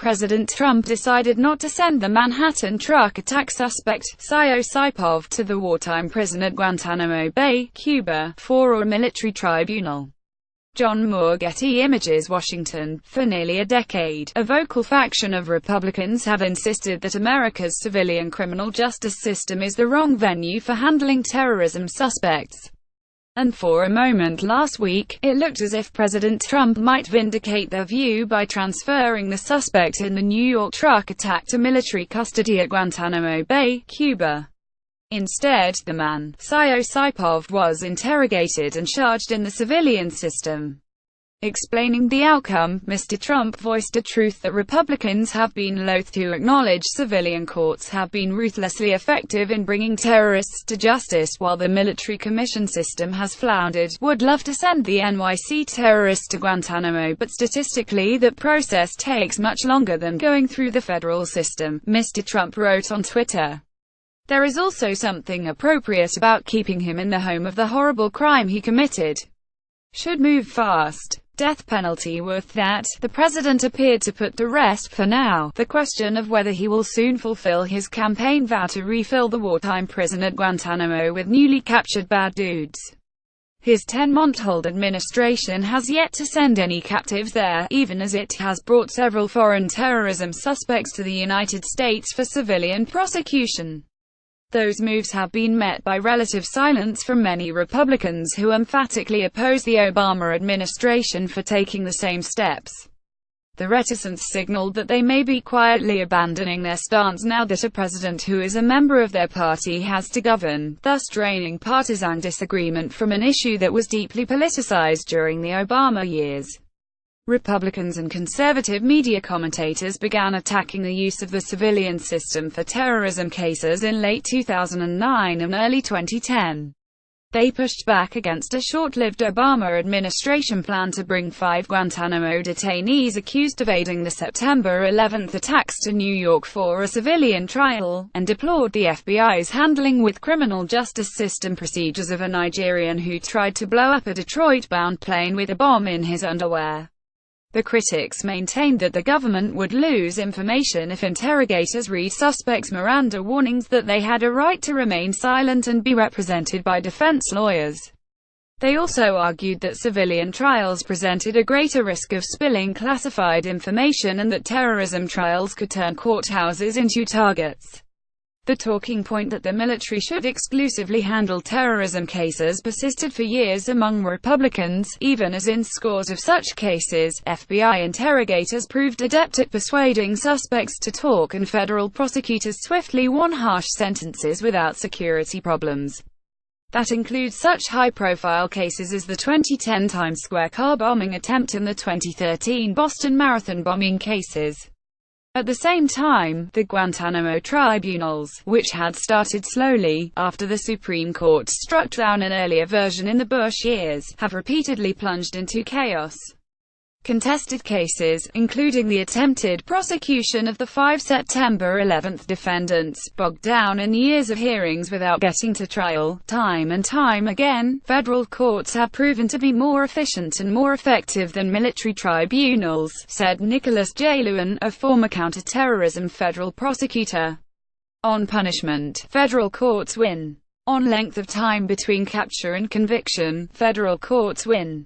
President Trump decided not to send the Manhattan truck attack suspect, Sayo Saipov, to the wartime prison at Guantánamo Bay, Cuba, for a military tribunal. John MooreGetty Images Washington. For nearly a decade, a vocal faction of Republicans have insisted that America's civilian criminal justice system is the wrong venue for handling terrorism suspects. And for a moment last week, it looked as if President Trump might vindicate their view by transferring the suspect in the New York truck attack to military custody at Guantánamo Bay, Cuba. Instead, the man, Sayo Saipov, was interrogated and charged in the civilian system. Explaining the outcome, Mr. Trump voiced a truth that Republicans have been loath to acknowledge: civilian courts have been ruthlessly effective in bringing terrorists to justice, while the military commission system has floundered. Would love to send the NYC terrorists to Guantanamo, but statistically that process takes much longer than going through the federal system, Mr. Trump wrote on Twitter. There is also something appropriate about keeping him in the home of the horrible crime he committed. Should move fast. Death penalty worth that? The president appeared to put to rest, for now, the question of whether he will soon fulfill his campaign vow to refill the wartime prison at Guantanamo with newly captured bad dudes. His 10-month-old administration has yet to send any captives there, even as it has brought several foreign terrorism suspects to the United States for civilian prosecution. Those moves have been met by relative silence from many Republicans who emphatically oppose the Obama administration for taking the same steps. The reticence signaled that they may be quietly abandoning their stance now that a president who is a member of their party has to govern, thus draining partisan disagreement from an issue that was deeply politicized during the Obama years. Republicans and conservative media commentators began attacking the use of the civilian system for terrorism cases in late 2009 and early 2010. They pushed back against a short-lived Obama administration plan to bring 5 Guantanamo detainees accused of aiding the September 11 attacks to New York for a civilian trial, and deplored the FBI's handling with criminal justice system procedures of a Nigerian who tried to blow up a Detroit-bound plane with a bomb in his underwear. The critics maintained that the government would lose information if interrogators read suspects' Miranda warnings, that they had a right to remain silent and be represented by defense lawyers. They also argued that civilian trials presented a greater risk of spilling classified information and that terrorism trials could turn courthouses into targets. The talking point that the military should exclusively handle terrorism cases persisted for years among Republicans, even as in scores of such cases, FBI interrogators proved adept at persuading suspects to talk and federal prosecutors swiftly won harsh sentences without security problems. That includes such high-profile cases as the 2010 Times Square car bombing attempt and the 2013 Boston Marathon bombing cases. At the same time, the Guantanamo tribunals, which had started slowly, after the Supreme Court struck down an earlier version in the Bush years, have repeatedly plunged into chaos. Contested cases, including the attempted prosecution of the 5 September 11 defendants, bogged down in years of hearings without getting to trial. Time and time again, federal courts have proven to be more efficient and more effective than military tribunals, said Nicholas J. Lewin, a former counterterrorism federal prosecutor. On punishment, federal courts win. On length of time between capture and conviction, federal courts win.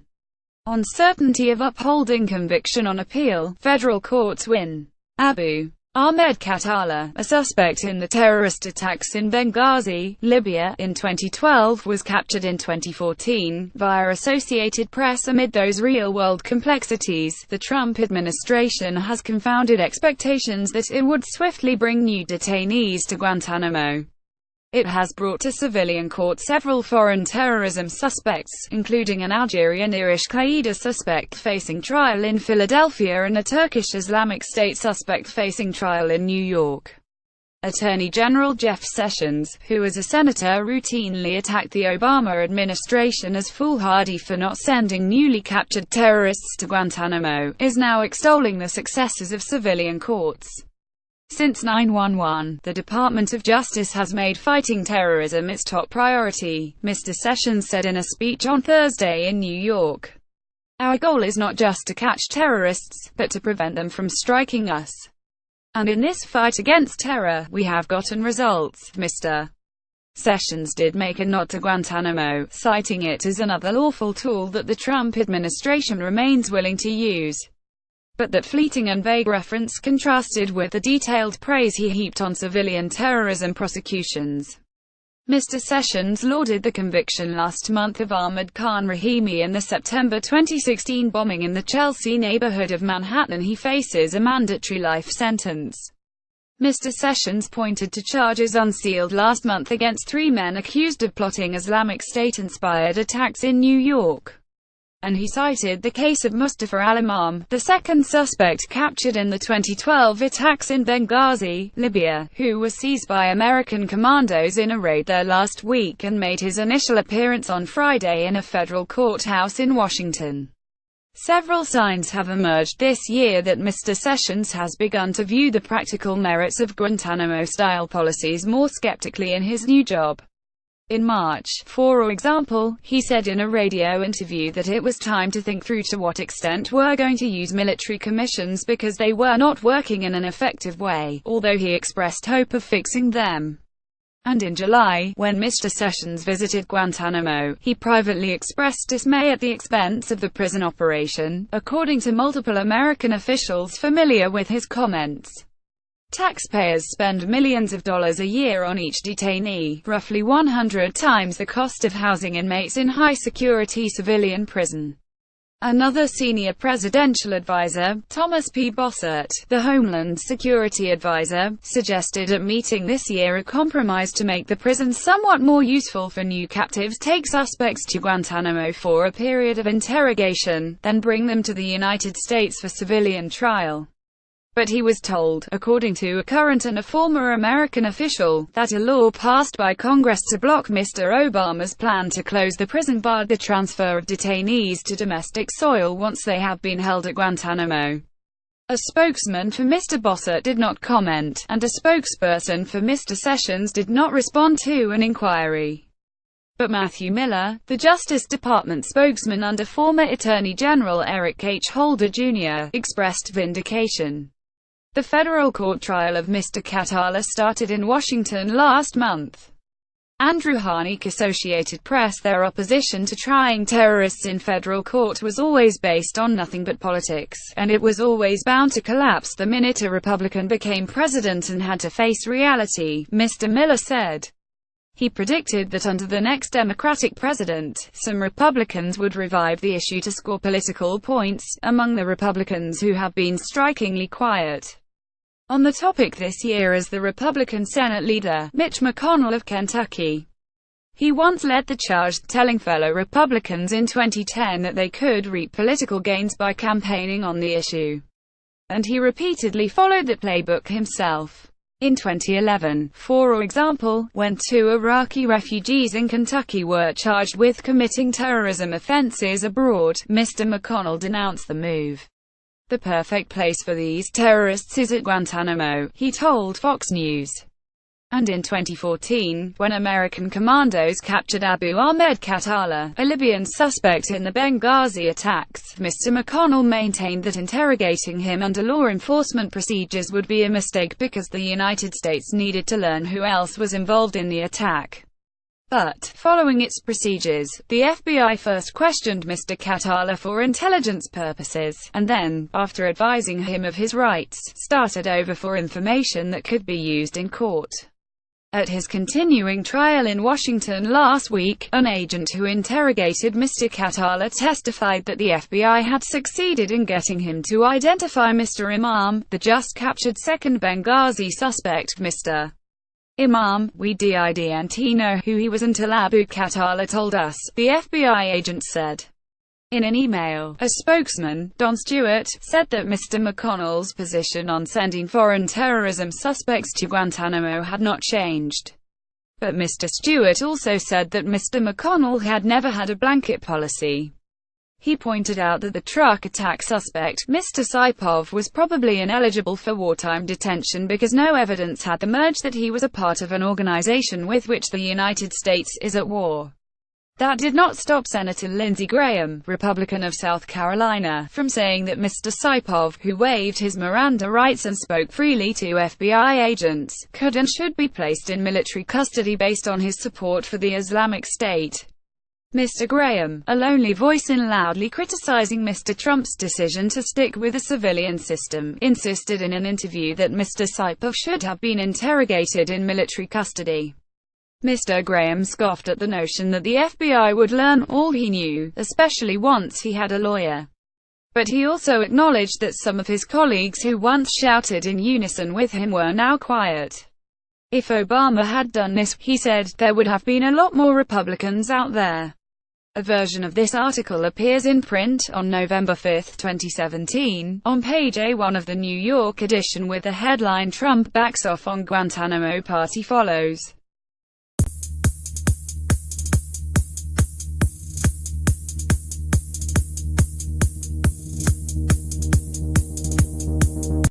On certainty of upholding conviction on appeal, federal courts win. Abu Ahmed Khattala, a suspect in the terrorist attacks in Benghazi, Libya, in 2012 was captured in 2014, via Associated Press. Amid those real-world complexities, the Trump administration has confounded expectations that it would swiftly bring new detainees to Guantanamo. It has brought to civilian court several foreign terrorism suspects, including an Algerian-Irish Qaeda suspect facing trial in Philadelphia and a Turkish Islamic State suspect facing trial in New York. Attorney General Jeff Sessions, who as a senator routinely attacked the Obama administration as foolhardy for not sending newly captured terrorists to Guantanamo, is now extolling the successes of civilian courts. Since 9/11, the Department of Justice has made fighting terrorism its top priority, Mr. Sessions said in a speech on Thursday in New York. Our goal is not just to catch terrorists, but to prevent them from striking us. And in this fight against terror, we have gotten results. Mr. Sessions did make a nod to Guantánamo, citing it as another lawful tool that the Trump administration remains willing to use, but that fleeting and vague reference contrasted with the detailed praise he heaped on civilian terrorism prosecutions. Mr. Sessions lauded the conviction last month of Ahmad Khan Rahimi in the September 2016 bombing in the Chelsea neighborhood of Manhattan. He faces a mandatory life sentence. Mr. Sessions pointed to charges unsealed last month against 3 men accused of plotting Islamic State-inspired attacks in New York. And he cited the case of Mustafa al-Imam, the second suspect captured in the 2012 attacks in Benghazi, Libya, who was seized by American commandos in a raid there last week and made his initial appearance on Friday in a federal courthouse in Washington. Several signs have emerged this year that Mr. Sessions has begun to view the practical merits of Guantanamo-style policies more skeptically in his new job. In March, for example, he said in a radio interview that it was time to think through to what extent we're going to use military commissions because they were not working in an effective way, although he expressed hope of fixing them. And in July, when Mr. Sessions visited Guantánamo, he privately expressed dismay at the expense of the prison operation, according to multiple American officials familiar with his comments. Taxpayers spend millions of dollars a year on each detainee, roughly 100 times the cost of housing inmates in high-security civilian prison. Another senior presidential advisor, Thomas P. Bossert, the Homeland Security advisor, suggested at meeting this year a compromise to make the prisons somewhat more useful for new captives, take suspects to Guantánamo for a period of interrogation, then bring them to the United States for civilian trial. But he was told, according to a current and a former American official, that a law passed by Congress to block Mr. Obama's plan to close the prison barred the transfer of detainees to domestic soil once they have been held at Guantánamo. A spokesman for Mr. Bossert did not comment, and a spokesperson for Mr. Sessions did not respond to an inquiry. But Matthew Miller, the Justice Department spokesman under former Attorney General Eric H. Holder Jr., expressed vindication. The federal court trial of Mr. Khattala started in Washington last month. Andrew Harnick, Associated Press. Their opposition to trying terrorists in federal court was always based on nothing but politics, and it was always bound to collapse the minute a Republican became president and had to face reality, Mr. Miller said. He predicted that under the next Democratic president, some Republicans would revive the issue to score political points, among the Republicans who have been strikingly quiet on the topic this year is the Republican Senate leader, Mitch McConnell of Kentucky. He once led the charge, telling fellow Republicans in 2010 that they could reap political gains by campaigning on the issue. And he repeatedly followed that playbook himself. In 2011, for example, when 2 Iraqi refugees in Kentucky were charged with committing terrorism offenses abroad, Mr. McConnell denounced the move. The perfect place for these terrorists is at Guantánamo, he told Fox News. And in 2014, when American commandos captured Abu Ahmed Khattala, a Libyan suspect in the Benghazi attacks, Mr. McConnell maintained that interrogating him under law enforcement procedures would be a mistake because the United States needed to learn who else was involved in the attack. But, following its procedures, the FBI first questioned Mr. Khattala for intelligence purposes, and then, after advising him of his rights, started over for information that could be used in court. At his continuing trial in Washington last week, an agent who interrogated Mr. Khattala testified that the FBI had succeeded in getting him to identify Mr. Imam, the just-captured second Benghazi suspect. Mr. Imam, we didn't know who he was until Abu Khattala told us, the FBI agent said. In an email, a spokesman, Don Stewart, said that Mr. McConnell's position on sending foreign terrorism suspects to Guantánamo had not changed. But Mr. Stewart also said that Mr. McConnell had never had a blanket policy. He pointed out that the truck attack suspect, Mr. Saipov, was probably ineligible for wartime detention because no evidence had emerged that he was a part of an organization with which the United States is at war. That did not stop Senator Lindsey Graham, Republican of South Carolina, from saying that Mr. Saipov, who waived his Miranda rights and spoke freely to FBI agents, could and should be placed in military custody based on his support for the Islamic State. Mr. Graham, a lonely voice in loudly criticizing Mr. Trump's decision to stick with the civilian system, insisted in an interview that Mr. Saipov should have been interrogated in military custody. Mr. Graham scoffed at the notion that the FBI would learn all he knew, especially once he had a lawyer. But he also acknowledged that some of his colleagues who once shouted in unison with him were now quiet. If Obama had done this, he said, there would have been a lot more Republicans out there. A version of this article appears in print on November 5, 2017, on page A1 of the New York edition with the headline "Trump backs off on Guantanamo Party follows."